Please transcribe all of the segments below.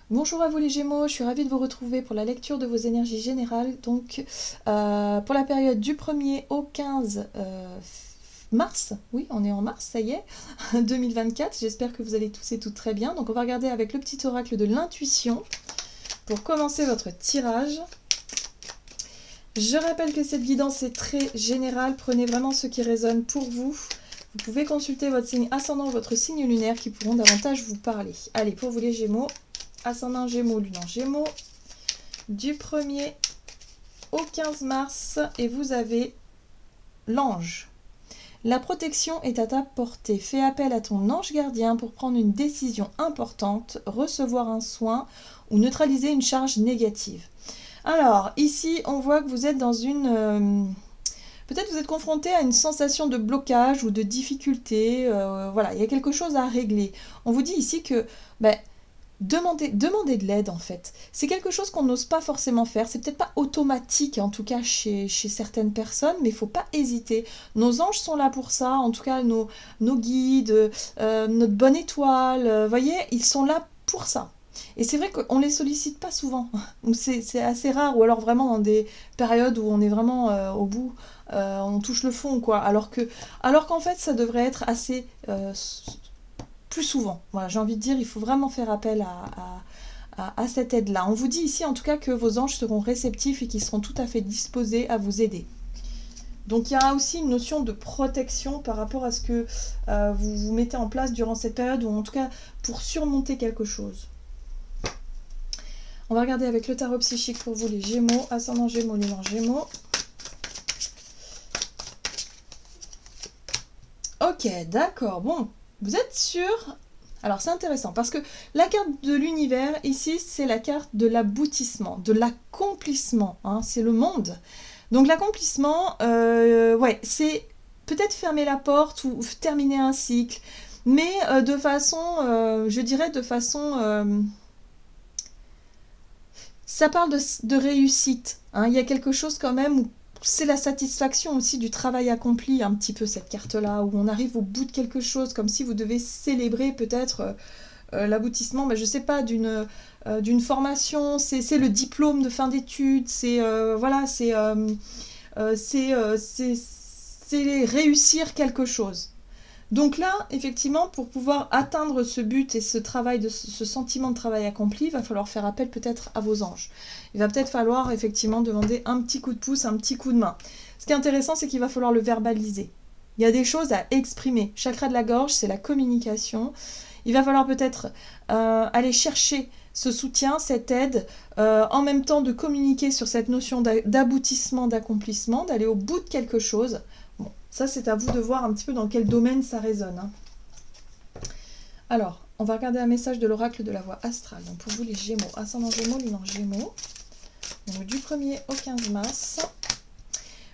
Bonjour à vous les Gémeaux, je suis ravie de vous retrouver pour la lecture de vos énergies générales. Donc, pour la période du 1er au 15 mars, oui, on est en mars, ça y est, 2024. J'espère que vous allez tous et toutes très bien. Donc, on va regarder avec le petit oracle de l'intuition pour commencer votre tirage. Je rappelle que cette guidance est très générale. Prenez vraiment ce qui résonne pour vous. Vous pouvez consulter votre signe ascendant ou votre signe lunaire qui pourront davantage vous parler. Allez, pour vous les Gémeaux, ascendant Gémeaux, lune en Gémeaux, du 1er au 15 mars, et vous avez l'ange. La protection est à ta portée. Fais appel à ton ange gardien pour prendre une décision importante, recevoir un soin ou neutraliser une charge négative. Alors, ici, on voit que vous êtes dans une... peut-être vous êtes confronté à une sensation de blocage ou de difficulté. Voilà, il y a quelque chose à régler. On vous dit ici que... Demandez de l'aide en fait. C'est quelque chose qu'on n'ose pas forcément faire. C'est peut-être pas automatique en tout cas chez certaines personnes, mais il ne faut pas hésiter. Nos anges sont là pour ça, en tout cas nos guides, notre bonne étoile, voyez, ils sont là pour ça. Et c'est vrai qu'on ne les sollicite pas souvent. C'est assez rare, ou alors vraiment dans des périodes où on est vraiment au bout, on touche le fond, quoi. Alors qu'en fait, ça devrait être assez plus souvent. Voilà, j'ai envie de dire, il faut vraiment faire appel à cette aide-là. On vous dit ici en tout cas que vos anges seront réceptifs et qu'ils seront tout à fait disposés à vous aider. Donc il y a aussi une notion de protection par rapport à ce que vous vous mettez en place durant cette période, ou en tout cas pour surmonter quelque chose. On va regarder avec le tarot psychique pour vous les Gémeaux, ascendant Gémeaux, lune en Gémeaux. Ok, d'accord, bon, vous êtes sûr? Alors c'est intéressant parce que la carte de l'univers ici c'est la carte de l'aboutissement, de l'accomplissement, hein, c'est le monde. Donc l'accomplissement, ouais, c'est peut-être fermer la porte ou terminer un cycle, mais de façon, je dirais de façon, ça parle de réussite, hein. Il y a quelque chose quand même où c'est la satisfaction aussi du travail accompli, un petit peu cette carte-là, où on arrive au bout de quelque chose, comme si vous devez célébrer peut-être l'aboutissement, mais je sais pas, d'une formation, c'est le diplôme de fin d'études, c'est voilà, c'est réussir quelque chose. Donc là, effectivement, pour pouvoir atteindre ce but et ce travail, ce sentiment de travail accompli, il va falloir faire appel peut-être à vos anges. Il va peut-être falloir effectivement demander un petit coup de pouce, un petit coup de main. Ce qui est intéressant, c'est qu'il va falloir le verbaliser. Il y a des choses à exprimer. Chakra de la gorge, c'est la communication. Il va falloir peut-être aller chercher ce soutien, cette aide, en même temps de communiquer sur cette notion d'aboutissement, d'accomplissement, d'aller au bout de quelque chose. Bon, ça c'est à vous de voir un petit peu dans quel domaine ça résonne, hein. Alors, on va regarder un message de l'oracle de la voix astrale. Donc pour vous les Gémeaux, ascendant Gémeaux, lune en Gémeaux. Donc du 1er au 15 mars.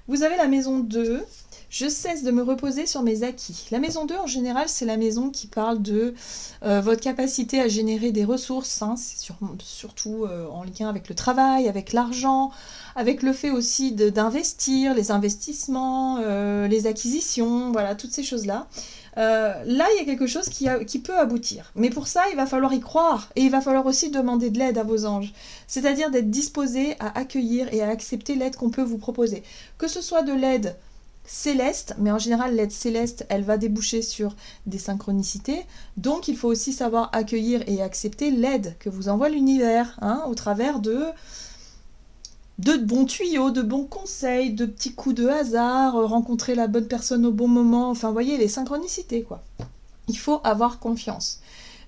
Vous avez la maison 2. Je cesse de me reposer sur mes acquis. La maison 2, en général, c'est la maison qui parle de votre capacité à générer des ressources, hein. C'est surtout en lien avec le travail, avec l'argent, avec le fait aussi d'investir, les investissements, les acquisitions, voilà, toutes ces choses-là. Là, il y a quelque chose qui peut aboutir. Mais pour ça, il va falloir y croire. Et il va falloir aussi demander de l'aide à vos anges. C'est-à-dire d'être disposé à accueillir et à accepter l'aide qu'on peut vous proposer. Que ce soit de l'aide céleste, mais en général l'aide céleste elle va déboucher sur des synchronicités, donc il faut aussi savoir accueillir et accepter l'aide que vous envoie l'univers, hein, au travers de bons tuyaux, de bons conseils, de petits coups de hasard, rencontrer la bonne personne au bon moment, enfin vous voyez les synchronicités quoi. Il faut avoir confiance.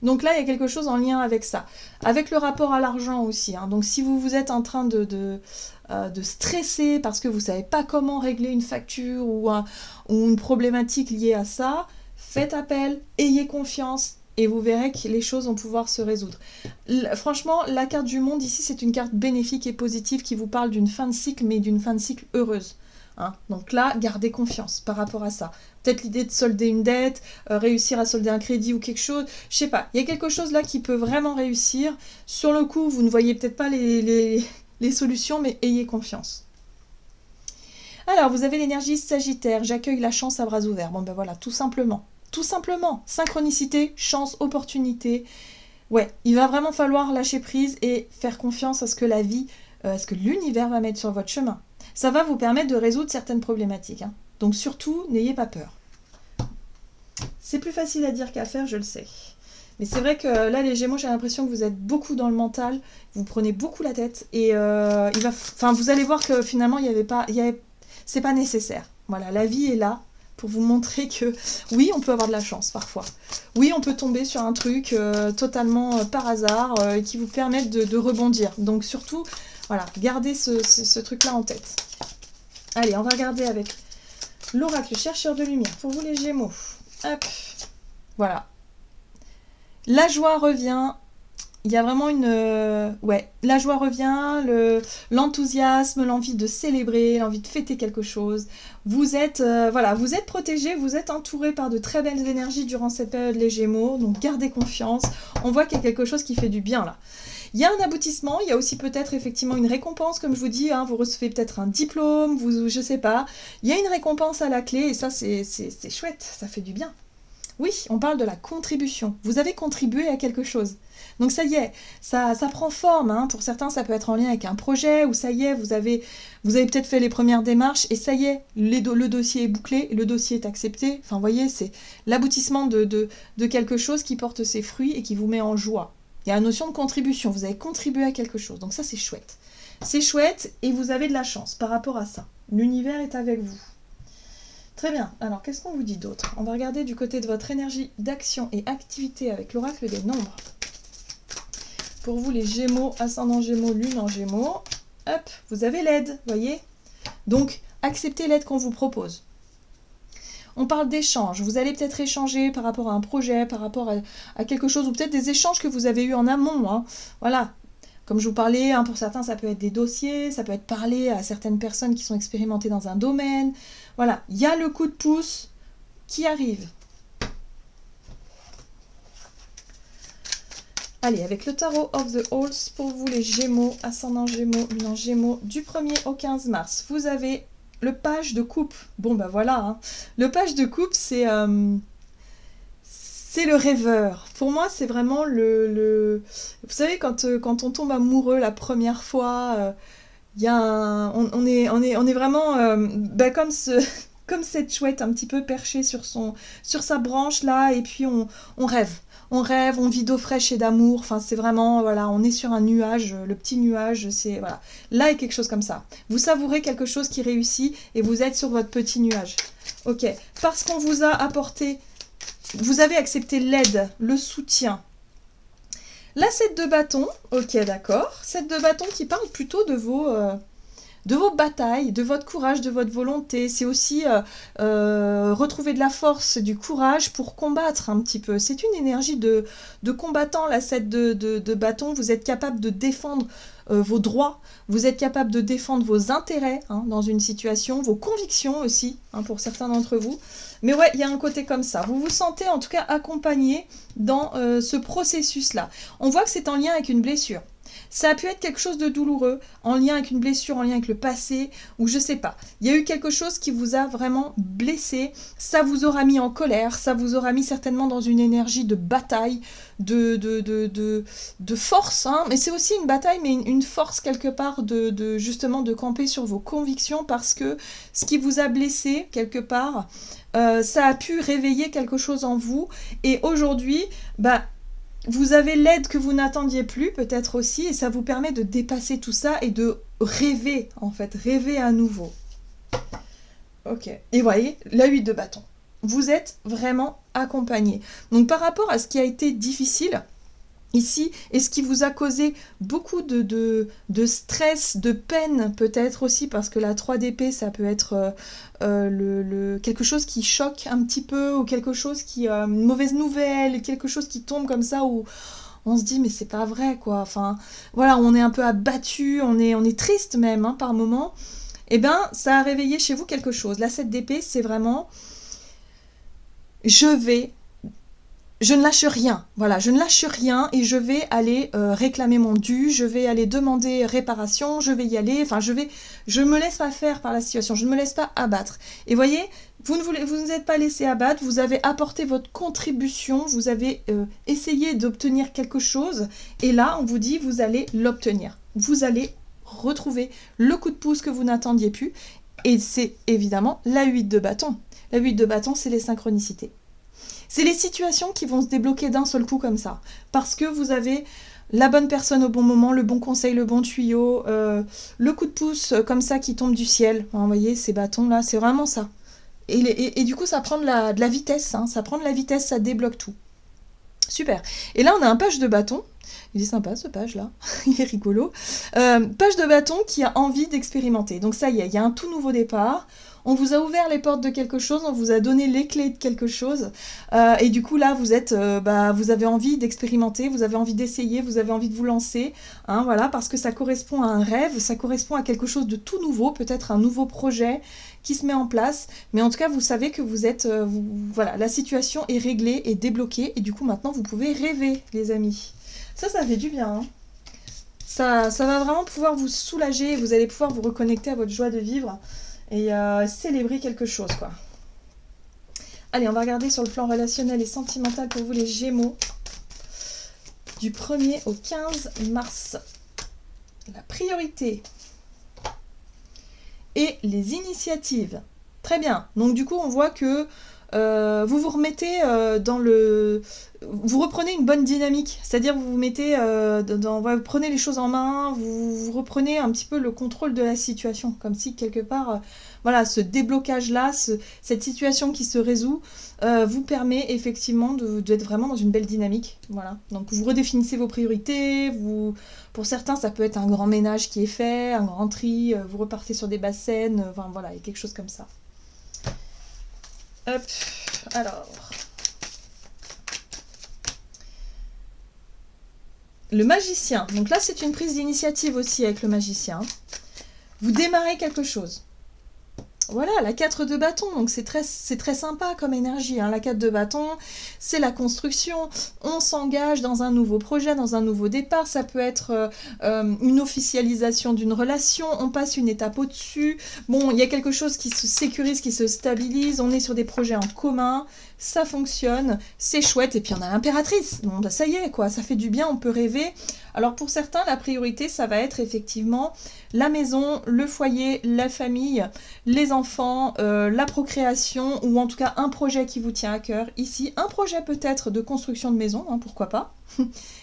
Donc là, il y a quelque chose en lien avec ça. Avec le rapport à l'argent aussi, hein. Donc si vous êtes en train de stresser parce que vous ne savez pas comment régler une facture ou une problématique liée à ça, faites appel, ayez confiance et vous verrez que les choses vont pouvoir se résoudre. Franchement, la carte du monde ici, c'est une carte bénéfique et positive qui vous parle d'une fin de cycle, mais d'une fin de cycle heureuse. Hein. Donc là, gardez confiance par rapport à ça. Peut-être l'idée de solder une dette, réussir à solder un crédit ou quelque chose, je sais pas. Il y a quelque chose là qui peut vraiment réussir. Sur le coup, vous ne voyez peut-être pas les solutions, mais ayez confiance. Alors, vous avez l'énergie Sagittaire, j'accueille la chance à bras ouverts. Bon ben voilà, tout simplement. Tout simplement, synchronicité, chance, opportunité. Ouais, il va vraiment falloir lâcher prise et faire confiance à ce que la vie, à ce que l'univers va mettre sur votre chemin. Ça va vous permettre de résoudre certaines problématiques, hein. Donc surtout, n'ayez pas peur. C'est plus facile à dire qu'à faire, je le sais. Mais c'est vrai que là, les Gémeaux, j'ai l'impression que vous êtes beaucoup dans le mental, vous prenez beaucoup la tête, et vous allez voir que finalement, c'est pas nécessaire. Voilà, la vie est là pour vous montrer que oui, on peut avoir de la chance parfois. Oui, on peut tomber sur un truc totalement par hasard qui vous permette de rebondir. Donc surtout, voilà, gardez ce truc-là en tête. Allez, on va regarder avec l'oracle chercheur de lumière pour vous les Gémeaux. Hop, voilà. La joie revient. Il y a vraiment la joie revient, l'enthousiasme, l'envie de célébrer, l'envie de fêter quelque chose. Vous êtes, vous êtes protégés, vous êtes entourés par de très belles énergies durant cette période, les Gémeaux. Donc gardez confiance. On voit qu'il y a quelque chose qui fait du bien là. Il y a un aboutissement, il y a aussi peut-être effectivement une récompense, comme je vous dis, hein, vous recevez peut-être un diplôme, je sais pas. Il y a une récompense à la clé et ça c'est chouette, ça fait du bien. Oui, on parle de la contribution. Vous avez contribué à quelque chose. Donc ça y est, ça prend forme, hein. Pour certains, ça peut être en lien avec un projet, ou ça y est, vous avez peut-être fait les premières démarches, et ça y est, le dossier est bouclé, le dossier est accepté. Enfin, vous voyez, c'est l'aboutissement de quelque chose qui porte ses fruits et qui vous met en joie. Il y a la notion de contribution, vous avez contribué à quelque chose, donc ça c'est chouette. C'est chouette, et vous avez de la chance par rapport à ça. L'univers est avec vous. Très bien, alors qu'est-ce qu'on vous dit d'autre? On va regarder du côté de votre énergie d'action et activité avec l'oracle des nombres. Pour vous les Gémeaux, ascendant Gémeaux, lune en Gémeaux, hop, vous avez l'aide, voyez? Donc, acceptez l'aide qu'on vous propose. On parle d'échanges, vous allez peut-être échanger par rapport à un projet, par rapport à quelque chose, ou peut-être des échanges que vous avez eus en amont, hein. Voilà. Comme je vous parlais, hein, pour certains, ça peut être des dossiers, ça peut être parler à certaines personnes qui sont expérimentées dans un domaine. Voilà, il y a le coup de pouce qui arrive. Allez, avec le tarot of the Halls, pour vous les Gémeaux, ascendant Gémeaux, lune en Gémeaux, du 1er au 15 mars, vous avez le page de coupe. Bon, ben voilà, hein. Le page de coupe, c'est le rêveur. Pour moi, c'est vraiment Vous savez, quand on tombe amoureux la première fois, on est vraiment comme cette chouette un petit peu perchée sur sa branche là, et puis on rêve. On rêve, on vit d'eau fraîche et d'amour. Enfin, c'est vraiment, voilà, on est sur un nuage, le petit nuage, c'est, voilà. Là, il y a quelque chose comme ça. Vous savourez quelque chose qui réussit et vous êtes sur votre petit nuage. Ok, parce qu'on vous a apporté, vous avez accepté l'aide, le soutien. La 7 de bâton, ok, d'accord. 7 de bâton qui parle plutôt de vos batailles, de votre courage, de votre volonté. C'est aussi retrouver de la force, du courage pour combattre un petit peu. C'est une énergie de combattant, la 7 de bâton. Vous êtes capable de défendre vos droits, vous êtes capable de défendre vos intérêts, hein, dans une situation, vos convictions aussi, hein, pour certains d'entre vous. Mais ouais, il y a un côté comme ça. Vous vous sentez en tout cas accompagné dans ce processus-là. On voit que c'est en lien avec une blessure. Ça a pu être quelque chose de douloureux, en lien avec une blessure, en lien avec le passé, ou je sais pas. Il y a eu quelque chose qui vous a vraiment blessé, ça vous aura mis en colère, ça vous aura mis certainement dans une énergie de bataille, de force, hein. Mais c'est aussi une bataille, mais une force quelque part justement de camper sur vos convictions, parce que ce qui vous a blessé quelque part, ça a pu réveiller quelque chose en vous, et aujourd'hui, vous avez l'aide que vous n'attendiez plus, peut-être aussi, et ça vous permet de dépasser tout ça et de rêver, en fait, rêver à nouveau. Ok, et voyez, la 8 de bâton. Vous êtes vraiment accompagné. Donc par rapport à ce qui a été difficile ici, et ce qui vous a causé beaucoup de stress, de peine peut-être aussi, parce que la 3 d'épée, ça peut être quelque chose qui choque un petit peu, ou quelque chose qui... une mauvaise nouvelle, quelque chose qui tombe comme ça, où on se dit mais c'est pas vrai quoi, enfin voilà, on est un peu abattu, on est triste même, hein, par moment. Et bien ça a réveillé chez vous quelque chose. La 7 d'épée, c'est vraiment je vais je ne lâche rien, voilà, je ne lâche rien et je vais aller réclamer mon dû, je vais aller demander réparation, je vais y aller, enfin je me laisse pas faire par la situation, je ne me laisse pas abattre. Et voyez, vous ne êtes pas laissé abattre, vous avez apporté votre contribution, vous avez essayé d'obtenir quelque chose et là on vous dit vous allez l'obtenir, vous allez retrouver le coup de pouce que vous n'attendiez plus et c'est évidemment la 8 de bâton. La 8 de bâton, c'est les synchronicités. C'est les situations qui vont se débloquer d'un seul coup comme ça. Parce que vous avez la bonne personne au bon moment, le bon conseil, le bon tuyau, le coup de pouce comme ça qui tombe du ciel. Vous voyez, ces bâtons-là, c'est vraiment ça. Et du coup, ça prend de la vitesse. Hein. Ça prend de la vitesse, ça débloque tout. Super. Et là, on a un page de bâton. Il est sympa ce page-là. Il est rigolo. Page de bâton qui a envie d'expérimenter. Donc ça y est, il y a un tout nouveau départ. On vous a ouvert les portes de quelque chose, on vous a donné les clés de quelque chose, et du coup là vous avez envie d'expérimenter, vous avez envie d'essayer, vous avez envie de vous lancer, hein, voilà, parce que ça correspond à un rêve, ça correspond à quelque chose de tout nouveau, peut-être un nouveau projet qui se met en place, mais en tout cas vous savez que vous êtes, voilà, la situation est réglée et débloquée, et du coup maintenant vous pouvez rêver, les amis. Ça fait du bien, hein. Ça va vraiment pouvoir vous soulager, vous allez pouvoir vous reconnecter à votre joie de vivre et célébrer quelque chose, quoi. Allez, on va regarder sur le plan relationnel et sentimental pour vous les Gémeaux du 1er au 15 mars. La priorité et les initiatives. Très bien. Donc du coup, on voit que vous vous remettez dans le... Vous reprenez une bonne dynamique, c'est-à-dire vous vous mettez vous prenez les choses en main, vous reprenez un petit peu le contrôle de la situation, comme si quelque part, voilà, ce déblocage-là, cette situation qui se résout, vous permet effectivement d'être vraiment dans une belle dynamique, voilà. Donc vous redéfinissez vos priorités, pour certains ça peut être un grand ménage qui est fait, un grand tri, vous repartez sur des bases saines, enfin voilà, il y a quelque chose comme ça. Hop, alors... Le magicien. Donc là, c'est une prise d'initiative aussi avec le magicien. Vous démarrez quelque chose. Voilà, la 4 de bâton, donc c'est très sympa comme énergie. Hein. La 4 de bâton, c'est la construction. On s'engage dans un nouveau projet, dans un nouveau départ. Ça peut être une officialisation d'une relation. On passe une étape au-dessus. Bon, il y a quelque chose qui se sécurise, qui se stabilise. On est sur des projets en commun. Ça fonctionne, c'est chouette. Et puis on a l'impératrice. Bon, bah, ça y est, quoi. Ça fait du bien, on peut rêver. Alors pour certains, la priorité, ça va être effectivement la maison, le foyer, la famille, les enfants, la procréation, ou en tout cas un projet qui vous tient à cœur. Ici, un projet peut-être de construction de maison, hein, pourquoi pas.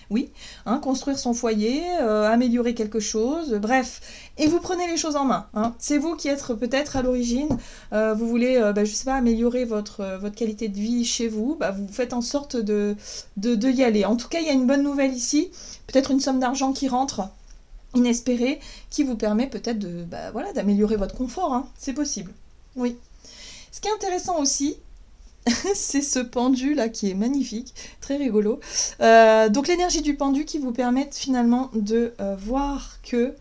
Oui, hein, construire son foyer, améliorer quelque chose, bref. Et vous prenez les choses en main. Hein. C'est vous qui êtes peut-être à l'origine. Vous voulez, je sais pas, améliorer votre qualité de vie chez vous. Bah, vous faites en sorte de y aller. En tout cas, il y a une bonne nouvelle ici. Peut-être une somme d'argent qui rentre, inespérée, qui vous permet peut-être d'améliorer votre confort. Hein. C'est possible. Oui. Ce qui est intéressant aussi, c'est ce pendu là qui est magnifique, très rigolo. Donc l'énergie du pendu qui vous permet finalement de voir que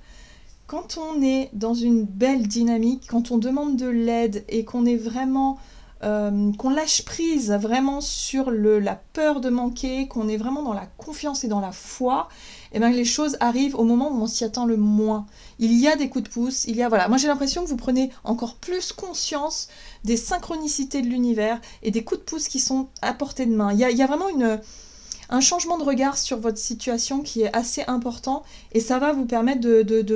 quand on est dans une belle dynamique, quand on demande de l'aide et qu'on est vraiment... qu'on lâche prise vraiment sur la peur de manquer, qu'on est vraiment dans la confiance et dans la foi, et bien les choses arrivent au moment où on s'y attend le moins. Il y a des coups de pouce, voilà. Moi j'ai l'impression que vous prenez encore plus conscience des synchronicités de l'univers et des coups de pouce qui sont à portée de main. Il y a vraiment un changement de regard sur votre situation qui est assez important et ça va vous permettre de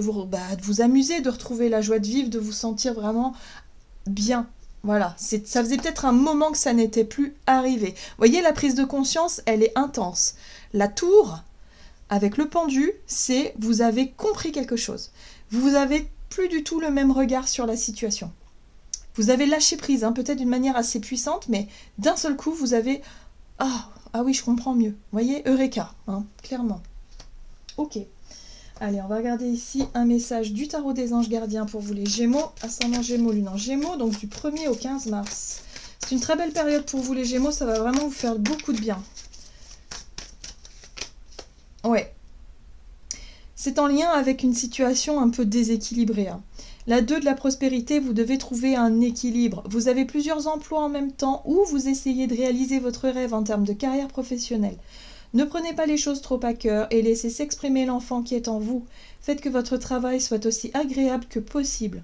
vous amuser, de retrouver la joie de vivre, de vous sentir vraiment bien. Voilà, ça faisait peut-être un moment que ça n'était plus arrivé. Vous voyez, la prise de conscience, elle est intense. La tour, avec le pendu, c'est vous avez compris quelque chose. Vous avez plus du tout le même regard sur la situation. Vous avez lâché prise, hein, peut-être d'une manière assez puissante, mais d'un seul coup, vous avez... Ah oui, je comprends mieux. Vous voyez, Eureka, hein, clairement. Ok. Allez, on va regarder ici un message du tarot des anges gardiens pour vous les Gémeaux, ascendant Gémeaux, lune en Gémeaux, donc du 1er au 15 mars. C'est une très belle période pour vous les Gémeaux, ça va vraiment vous faire beaucoup de bien. Ouais. C'est en lien avec une situation un peu déséquilibrée. Hein. La 2 de la prospérité, vous devez trouver un équilibre. Vous avez plusieurs emplois en même temps ou vous essayez de réaliser votre rêve en termes de carrière professionnelle. Ne prenez pas les choses trop à cœur et laissez s'exprimer l'enfant qui est en vous. Faites que votre travail soit aussi agréable que possible.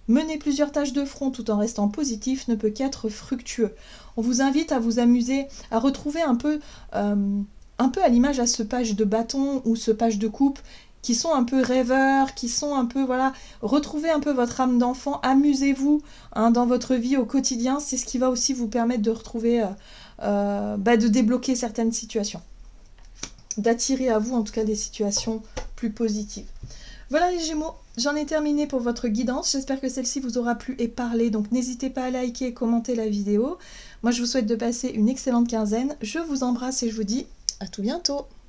Mener plusieurs tâches de front tout en restant positif ne peut qu'être fructueux. On vous invite à vous amuser, à retrouver un peu à l'image à ce page de bâton ou ce page de coupe, qui sont un peu rêveurs, qui sont un peu, voilà, retrouvez un peu votre âme d'enfant, amusez-vous dans votre vie au quotidien, c'est ce qui va aussi vous permettre de retrouver, de débloquer certaines situations, d'attirer à vous en tout cas des situations plus positives. Voilà les Gémeaux, j'en ai terminé pour votre guidance, j'espère que celle-ci vous aura plu et parlé, donc n'hésitez pas à liker et commenter la vidéo. Moi je vous souhaite de passer une excellente quinzaine, je vous embrasse et je vous dis à tout bientôt.